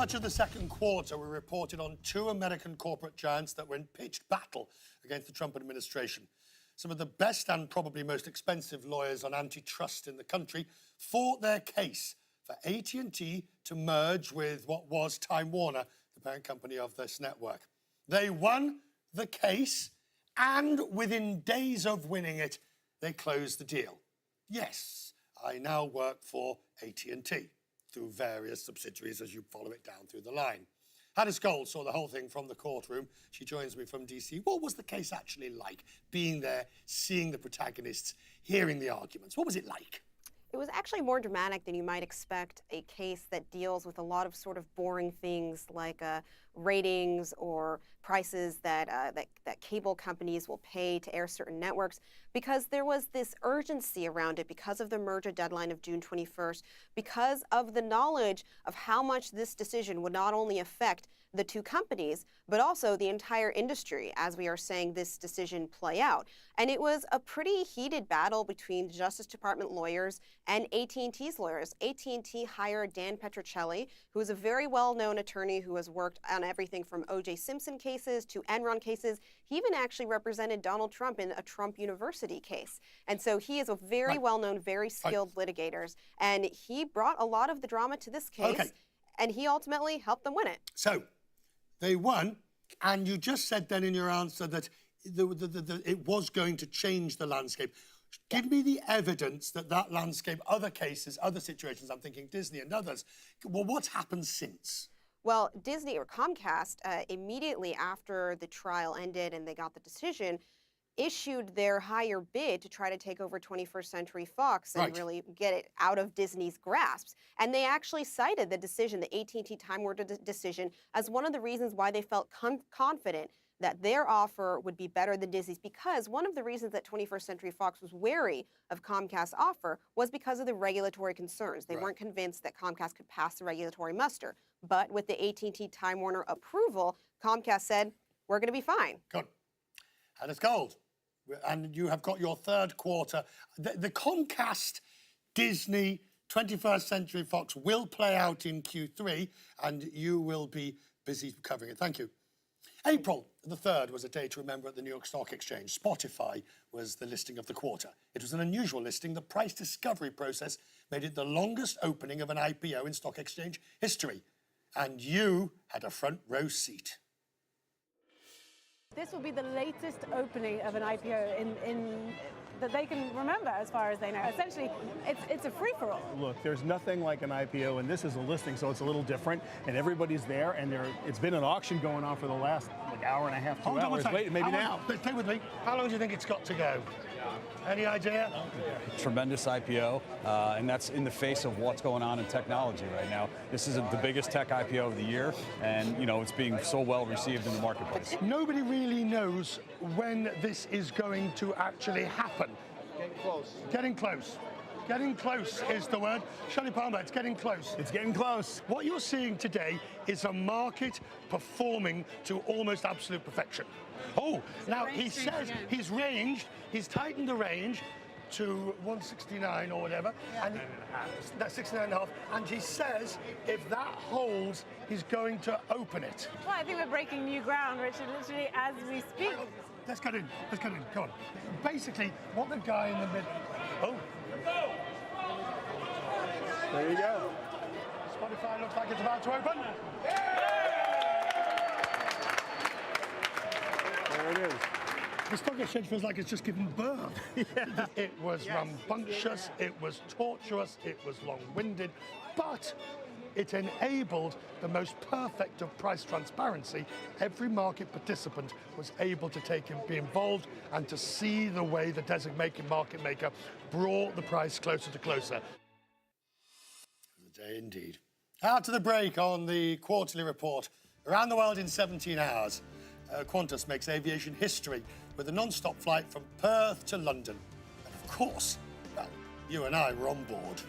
much of the second quarter, we reported on two American corporate giants that were in pitched battle against the Trump administration. Some of the best and probably most expensive lawyers on antitrust in the country fought their case for AT&T to merge with what was Time Warner, the parent company of this network. They won the case, and within days of winning it, they closed the deal. Yes, I now work for AT&T through various subsidiaries as you follow it down through the line. Hannah Gold saw the whole thing from the courtroom. She joins me from DC. What was the case actually like, being there, seeing the protagonists, hearing the arguments? What was it like? It was actually more dramatic than you might expect a case that deals with a lot of sort of boring things like ratings or prices that cable companies will pay to air certain networks, because there was this urgency around it because of the merger deadline of June 21st, because of the knowledge of how much this decision would not only affect the two companies, but also the entire industry as we are seeing this decision play out. And it was a pretty heated battle between the Justice Department lawyers and AT&T's lawyers. AT&T hired Dan Petrocelli, who is a very well-known attorney who has worked on everything from O.J. Simpson cases to Enron cases. He even actually represented Donald Trump in a Trump University case. And so he is a very well-known, very skilled litigator. And he brought a lot of the drama to this case, and he ultimately helped them win it. So they won, and you just said then in your answer that it was going to change the landscape. Give me the evidence that that landscape, other cases, other situations, I'm thinking Disney and others, well, what's happened since? Well, Disney or Comcast, immediately after the trial ended and they got the decision, issued their higher bid to try to take over 21st Century Fox and really get it out of Disney's grasp. And they actually cited the decision, the AT&T Time Warner decision, as one of the reasons why they felt confident that their offer would be better than Disney's, because one of the reasons that 21st Century Fox was wary of Comcast's offer was because of the regulatory concerns. They weren't convinced that Comcast could pass the regulatory muster. But with the AT&T Time Warner approval, Comcast said, we're going to be fine. Good. And it's gold. And you have got your third quarter. The Comcast, Disney, 21st Century Fox will play out in Q3, and you will be busy covering it. Thank you. April the 3rd was a day to remember at the New York Stock Exchange. Spotify was the listing of the quarter. It was an unusual listing. The price discovery process made it the longest opening of an IPO in stock exchange history. And you had a front row seat. This will be the latest opening of an IPO that they can remember, as far as they know. Essentially, it's a free-for-all. Look, there's nothing like an IPO, and this is a listing, so it's a little different, and everybody's there, and it's been an auction going on for the last hour and a half, 2 hours. Wait, maybe now. Stay with me. How long do you think it's got to go? Any idea? Tremendous IPO, and that's in the face of what's going on in technology right now. This is the biggest tech IPO of the year, and it's being so well received in the marketplace. Nobody really knows when this is going to actually happen. Getting close. Getting close. Getting close is the word. Shelley Palmer, it's getting close. It's getting close. What you're seeing today is a market performing to almost absolute perfection. Oh, now he says he's tightened the range to 169 or whatever, and that's 69.5. And he says if that holds, he's going to open it. Well, I think we're breaking new ground, Richard, literally as we speak. Let's cut in. Let's cut in. Come on. Basically, what the guy in the middle. Oh. There you go. Spotify looks like it's about to open. There it is. The stock exchange feels like it's just given birth. It was rambunctious, it was tortuous, it was long-winded, but it enabled the most perfect of price transparency. Every market participant was able to be involved and to see the way the decision-making market maker brought the price closer to closer. The day indeed. Out to the break on the quarterly report. Around the world in 17 hours. Qantas makes aviation history with a non-stop flight from Perth to London. And of course, well, you and I were on board.